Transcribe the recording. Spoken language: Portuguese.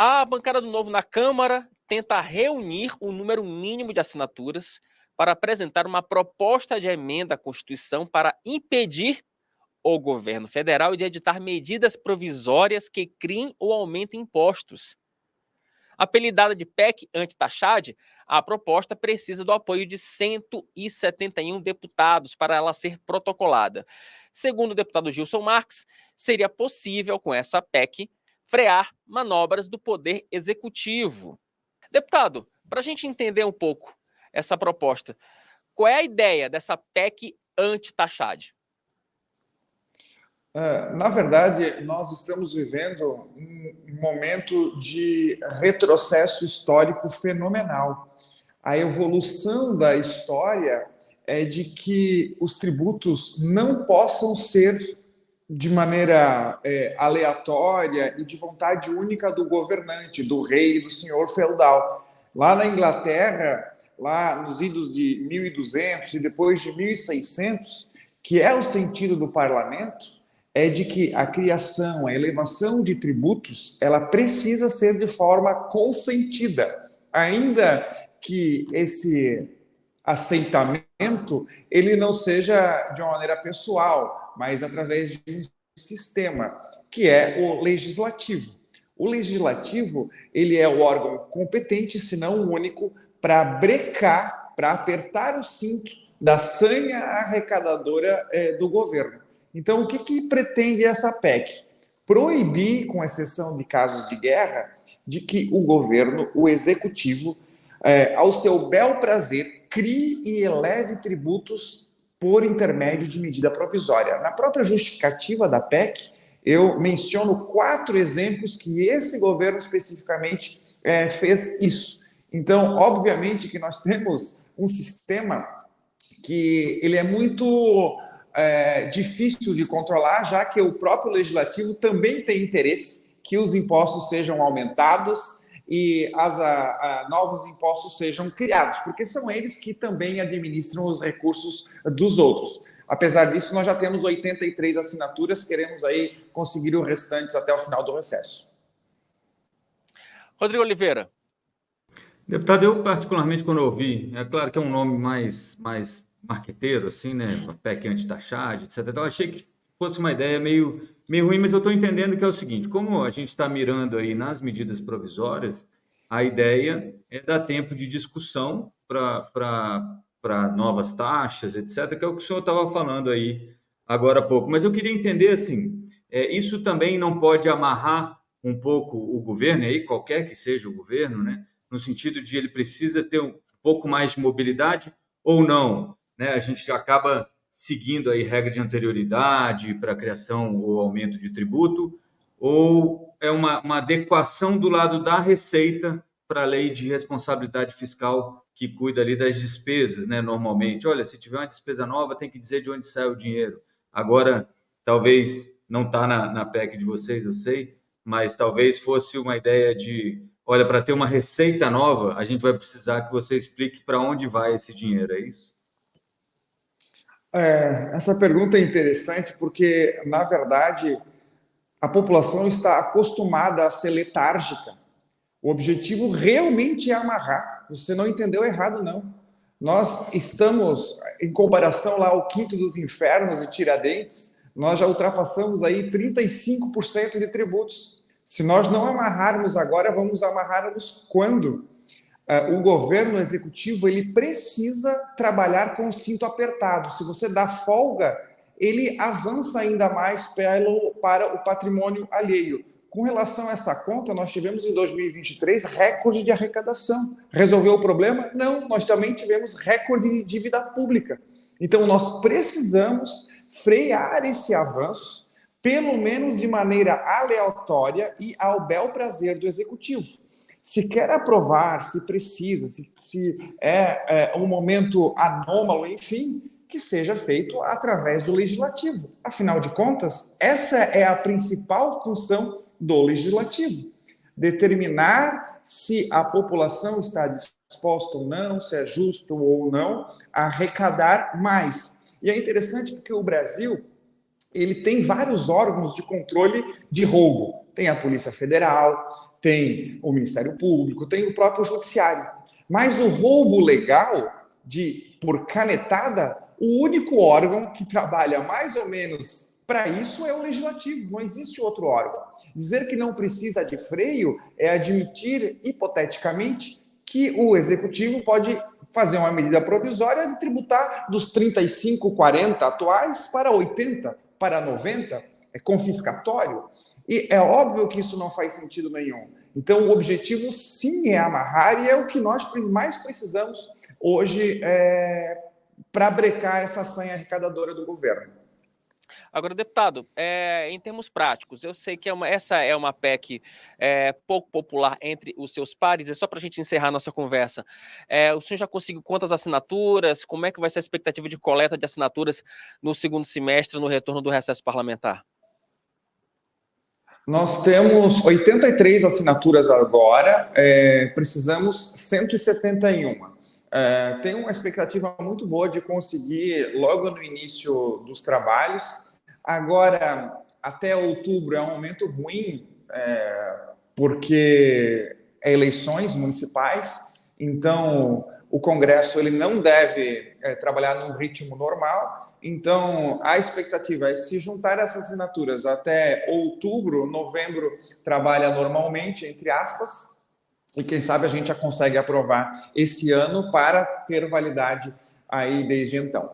A bancada do Novo na Câmara tenta reunir o número mínimo de assinaturas para apresentar uma proposta de emenda à Constituição para impedir o governo federal de editar medidas provisórias que criem ou aumentem impostos. Apelidada de PEC anti-taxade, a proposta precisa do apoio de 171 deputados para ela ser protocolada. Segundo o deputado Gilson Marques, seria possível, com essa PEC, frear manobras do Poder Executivo. Deputado, para a gente entender um pouco essa proposta, qual é a ideia dessa PEC anti-taxade? Na verdade, nós estamos vivendo um momento de retrocesso histórico fenomenal. A evolução da história é de que os tributos não possam ser de maneira aleatória e de vontade única do governante, do rei, do senhor feudal. Lá na Inglaterra, lá nos idos de 1200 e depois de 1600, que é o sentido do parlamento, é de que a criação, a elevação de tributos, ela precisa ser de forma consentida, ainda que esse aceitamento ele não seja de uma maneira pessoal, mas através de um sistema, que é o legislativo. O legislativo, ele é o órgão competente, se não o único, para brecar, para apertar o cinto da sanha arrecadadora do governo. Então, o que pretende essa PEC? Proibir, com exceção de casos de guerra, de que o governo, o executivo, ao seu bel prazer, crie e eleve tributos por intermédio de medida provisória. Na própria justificativa da PEC, eu menciono 4 exemplos que esse governo especificamente fez isso. Então, obviamente que nós temos um sistema que ele é muito difícil de controlar, já que o próprio legislativo também tem interesse que os impostos sejam aumentados e novos impostos sejam criados, porque são eles que também administram os recursos dos outros. Apesar disso, nós já temos 83 assinaturas, queremos aí conseguir os restantes até o final do recesso. Rodrigo Oliveira. Deputado, eu particularmente quando eu ouvi, é claro que é um nome mais marqueteiro, assim, né, PEC anti-taxade, etc. Então, eu achei que fosse uma ideia meio ruim, mas eu estou entendendo que é o seguinte, como a gente está mirando aí nas medidas provisórias, a ideia é dar tempo de discussão para novas taxas, etc., que é o que o senhor estava falando aí agora há pouco. Mas eu queria entender, assim, isso também não pode amarrar um pouco o governo, aí qualquer que seja o governo, né, no sentido de ele precisa ter um pouco mais de mobilidade ou não, né? A gente acaba seguindo aí regra de anterioridade para a criação ou aumento de tributo, ou é uma adequação do lado da Receita para a lei de responsabilidade fiscal que cuida ali das despesas, né? Normalmente, olha, se tiver uma despesa nova, tem que dizer de onde sai o dinheiro. Agora, talvez não está na PEC de vocês, eu sei, mas talvez fosse uma ideia de, olha, para ter uma receita nova, a gente vai precisar que você explique para onde vai esse dinheiro, é isso? Essa pergunta é interessante porque, na verdade, a população está acostumada a ser letárgica. O objetivo realmente é amarrar. Você não entendeu errado, não. Nós estamos, em comparação lá ao Quinto dos Infernos e Tiradentes, nós já ultrapassamos aí 35% de tributos. Se nós não amarrarmos agora, vamos amarrarmos quando? O governo executivo ele precisa trabalhar com o cinto apertado. Se você dá folga, ele avança ainda mais para o patrimônio alheio. Com relação a essa conta, nós tivemos em 2023 recorde de arrecadação. Resolveu o problema? Não, nós também tivemos recorde de dívida pública. Então, nós precisamos frear esse avanço, pelo menos de maneira aleatória e ao bel prazer do executivo. Se quer aprovar, se precisa, se é um momento anômalo, enfim, que seja feito através do legislativo. Afinal de contas, essa é a principal função do legislativo. Determinar se a população está disposta ou não, se é justo ou não, a arrecadar mais. E é interessante porque o Brasil ele tem vários órgãos de controle de roubo. tem a Polícia Federal, tem o Ministério Público, tem o próprio Judiciário. Mas o roubo legal, por canetada, o único órgão que trabalha mais ou menos para isso é o Legislativo, não existe outro órgão. Dizer que não precisa de freio é admitir, hipoteticamente, que o Executivo pode fazer uma medida provisória de tributar dos 35, 40 atuais para 80, para 90, é confiscatório. E é óbvio que isso não faz sentido nenhum. Então, o objetivo, sim, é amarrar, e é o que nós mais precisamos hoje para brecar essa sanha arrecadadora do governo. Agora, deputado, em termos práticos, eu sei que essa é uma PEC pouco popular entre os seus pares, é só para a gente encerrar nossa conversa. O senhor já conseguiu quantas assinaturas? Como é que vai ser a expectativa de coleta de assinaturas no segundo semestre, no retorno do recesso parlamentar? Nós temos 83 assinaturas agora, precisamos 171. Tenho uma expectativa muito boa de conseguir logo no início dos trabalhos. Agora, até outubro é um momento ruim, porque é eleições municipais, então o Congresso ele não deve trabalhar num ritmo normal. Então, a expectativa é se juntar essas assinaturas até outubro, novembro trabalha normalmente, entre aspas, e quem sabe a gente já consegue aprovar esse ano para ter validade aí desde então.